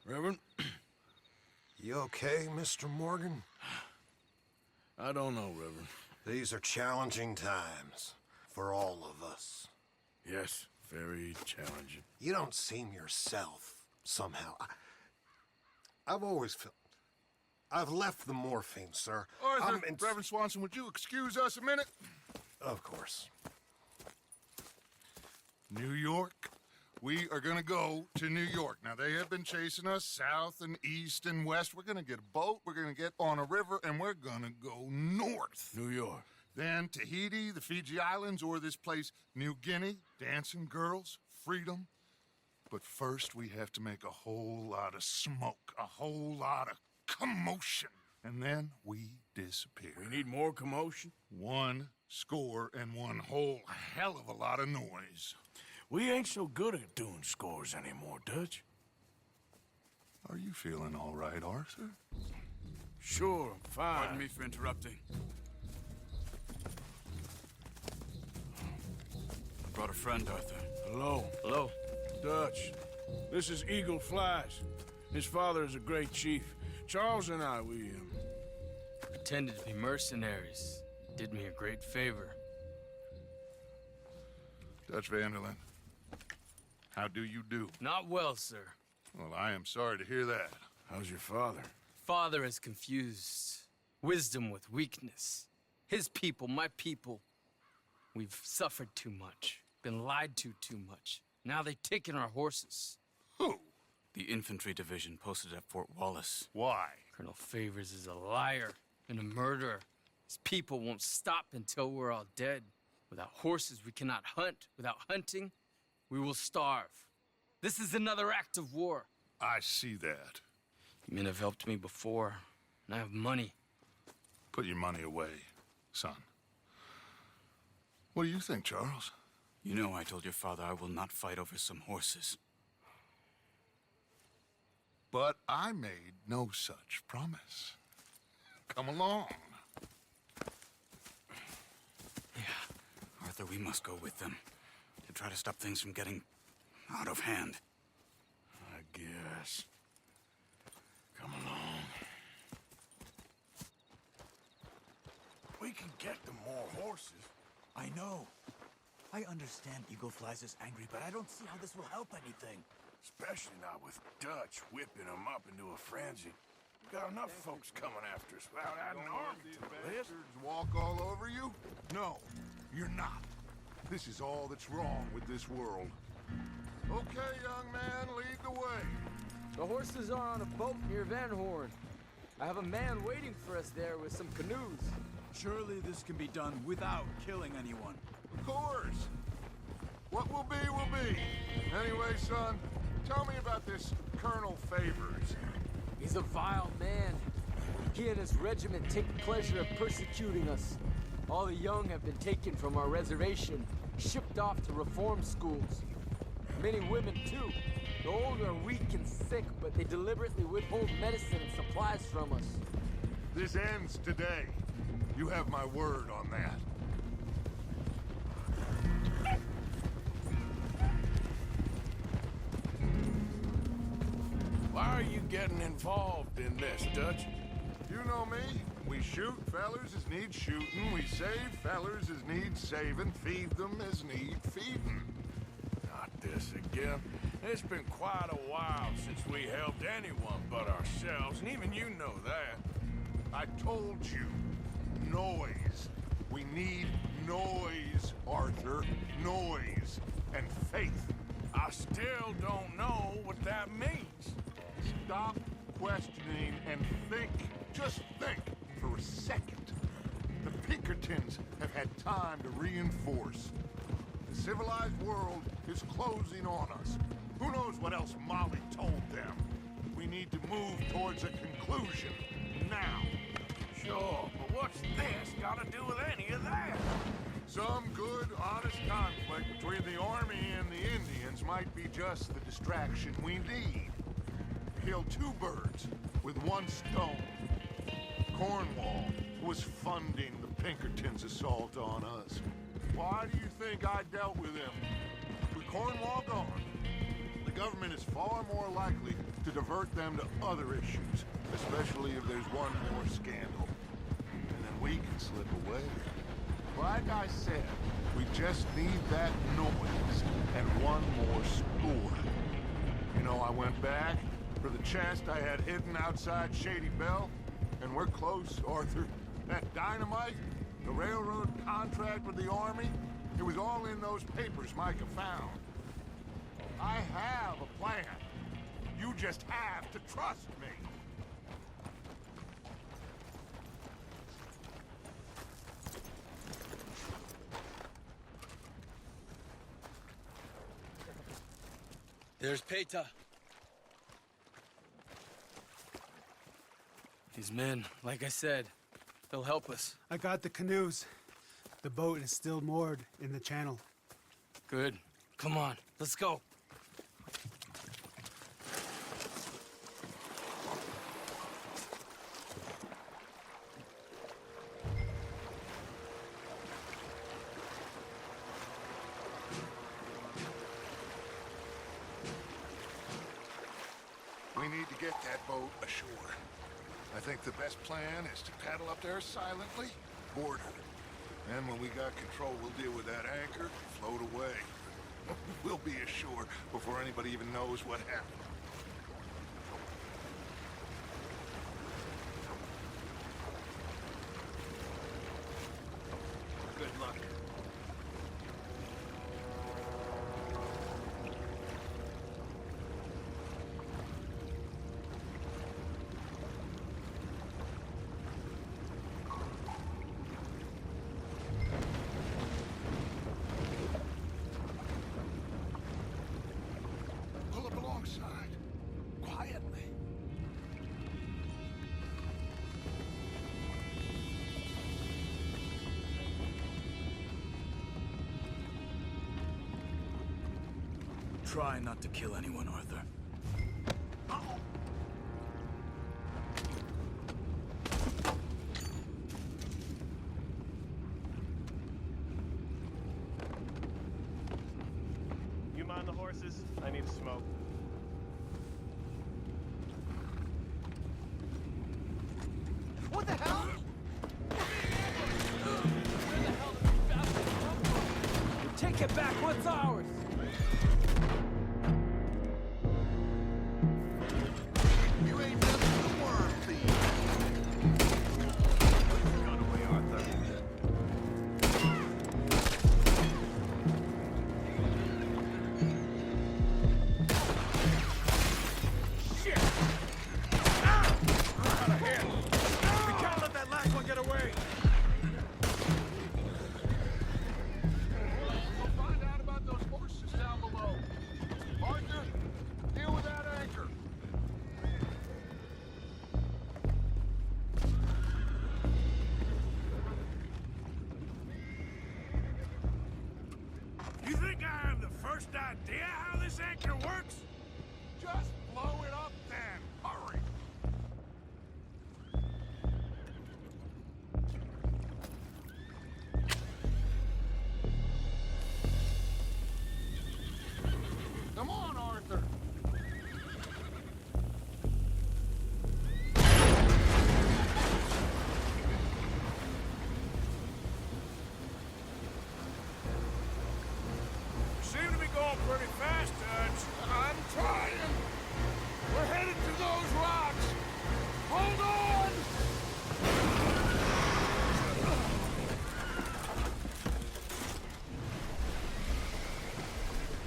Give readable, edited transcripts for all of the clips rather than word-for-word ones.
Reverend? You okay, Mr. Morgan? I don't know, Reverend. These are challenging times for all of us. Yes, very challenging. You don't seem yourself, somehow. I've always felt... I've left the morphine, sir. Arthur, Reverend Swanson, would you excuse us a minute? Of course. New York. We are gonna go to New York. Now, they have been chasing us south and east and west. We're gonna get a boat, we're gonna get on a river, and we're gonna go north. New York. Then Tahiti, the Fiji Islands, or this place, New Guinea, dancing girls, freedom. But first, we have to make a whole lot of smoke, a whole lot of commotion. And then we disappear. We need more commotion? 1 score and 1 whole hell of a lot of noise. We ain't so good at doing scores anymore, Dutch. Are you feeling all right, Arthur? Sure, I'm fine. Pardon me for interrupting. I brought a friend, Arthur. Hello. Hello. Dutch. This is Eagle Flies. His father is a great chief. Charles and I, we Pretended to be mercenaries. Did me a great favor. Dutch Vanderlyn, how do you do? Not well, sir. Well, I am sorry to hear that. How's your father? Father has confused wisdom with weakness. His people, my people. We've suffered too much. Been lied to too much. Now they've taken our horses. Who? The infantry division posted at Fort Wallace. Why? Colonel Favors is a liar and a murderer. His people won't stop until we're all dead. Without horses, we cannot hunt. Without hunting, we will starve. This is another act of war. I see that. Men have helped me before, and I have money. Put your money away, son. What do you think, Charles? You know I told your father I will not fight over some horses. But I made no such promise. Come along. Yeah, Arthur, we must go with them to try to stop things from getting out of hand. I guess. Come along. We can get them more horses. I know. I understand Eagle Flies is angry, but I don't see how this will help anything. Especially not with Dutch whipping them up into a frenzy. We got enough folks coming after us without adding an army to the list. Walk all over you? No, you're not. This is all that's wrong with this world. Okay, young man, lead the way. The horses are on a boat near Van Horn. I have a man waiting for us there with some canoes. Surely this can be done without killing anyone. Of course. What will be, will be. Anyway, son, tell me about this Colonel Favors. He's a vile man. He and his regiment take pleasure in persecuting us. All the young have been taken from our reservation, shipped off to reform schools. Many women, too. The old are weak and sick, but they deliberately withhold medicine and supplies from us. This ends today. You have my word on that. Why are you getting involved in this, Dutch? You know me. We shoot fellers as need shooting. We save fellers as need saving. Feed them as need feeding. Not this again. It's been quite a while since we helped anyone but ourselves, and even you know that. I told you. Noise. We need noise, Arthur. Noise. And faith. I still don't know what that means. Stop questioning and think. Just think for a second. The Pinkertons have had time to reinforce. The civilized world is closing on us. Who knows what else Molly told them? We need to move towards a conclusion now. Sure, but what's this got to do with any of that? Some good, honest conflict between the army and the Indians might be just the distraction we need. Kill 2 birds with 1 stone. Cornwall was funding the Pinkertons' assault on us. Why do you think I dealt with him? With Cornwall gone, the government is far more likely to divert them to other issues, especially if there's one more scandal. And then we can slip away. Like I said, we just need that noise and one more score. You know, I went back for the chest I had hidden outside Shady Belle, and we're close, Arthur. That dynamite, the railroad contract with the Army, it was all in those papers Micah found. I have a plan. You just have to trust me. There's Peta. These men, like I said, they'll help us. I got the canoes. The boat is still moored in the channel. Good. Come on, let's go. We need to get that boat ashore. I think the best plan is to paddle up there silently, board her. Then when we got control, we'll deal with that anchor, float away. We'll be ashore before anybody even knows what happened. Good luck. Pull up alongside, quietly. Try not to kill anyone, Arthur. You mind the horses? I need to smoke. What the hell? Take it back, what's ours? You ain't nothing but a worm thief. Run away, Arthur. Shit! Ah! Out of here! We can't let that last one get away! We'll find out about those horses down below. Arthur, deal with that anchor. You think I have the first idea how this anchor works? Just blow it up then. Hurry. Come on, Arthur. You seem to be going pretty fast, Dutch. I'm trying. We're headed to those rocks. Hold on!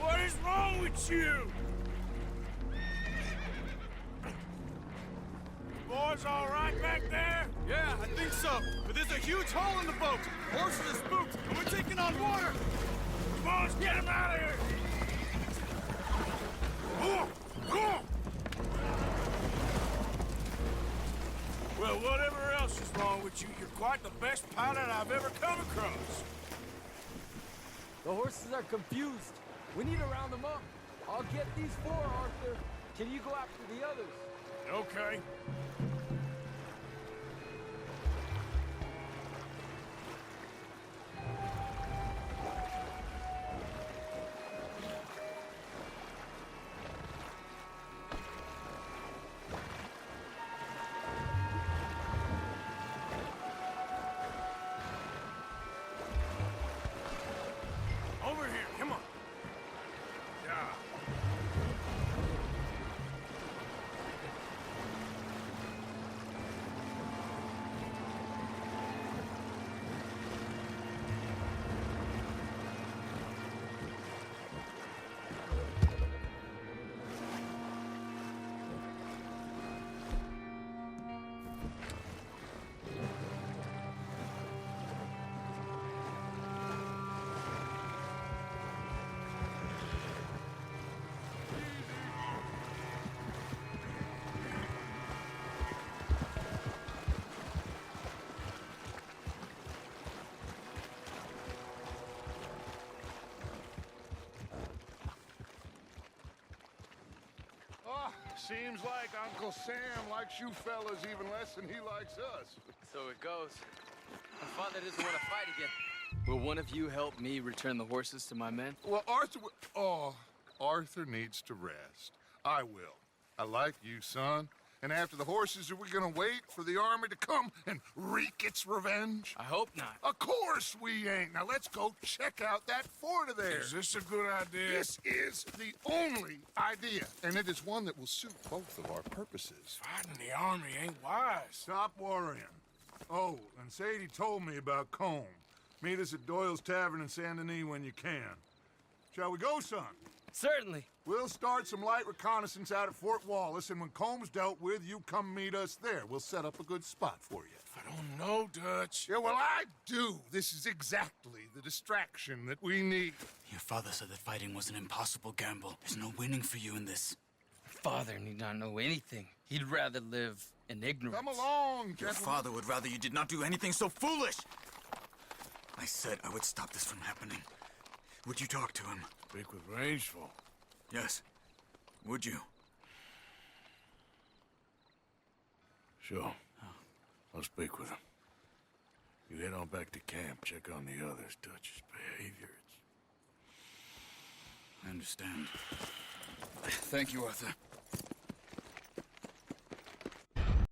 What is wrong with you? Boys all right back there? Yeah, I think so. But there's a huge hole in the boat. Horses are spooked, and we're taking on water. Come on, let's get him out of here! Well, whatever else is wrong with you, you're quite the best pilot I've ever come across. The horses are confused. We need to round them up. I'll get these four, Arthur. Can you go after the others? Okay. Oh, seems like Uncle Sam likes you fellas even less than he likes us. So it goes. My father doesn't want to fight again. Will one of you help me return the horses to my men? Well, Arthur needs to rest. I will. I like you, son. And after the horses, are we gonna wait for the army to come and wreak its revenge? I hope not. Of course we ain't. Now let's go check out that fort of theirs. Is this a good idea? This is the only idea, and it is one that will suit both of our purposes. Fighting the army ain't wise. Stop worrying. Oh, and Sadie told me about Combe. Meet us at Doyle's Tavern in Saint Denis when you can. Shall we go, son? Certainly. We'll start some light reconnaissance out at Fort Wallace, and when Combs dealt with, you come meet us there. We'll set up a good spot for you. I don't know, Dutch. Yeah, well, I do. This is exactly the distraction that we need. Your father said that fighting was an impossible gamble. There's no winning for you in this. Father need not know anything. He'd rather live in ignorance. Come along, Your gentlemen. father would rather you did not do anything so foolish. I said I would stop this from happening. Would you talk to him? Speak with Rangeful. Yes. Would you? Sure. I'll speak with him. You head on back to camp, check on the others. Dutch's behavior, I understand. Thank you, Arthur.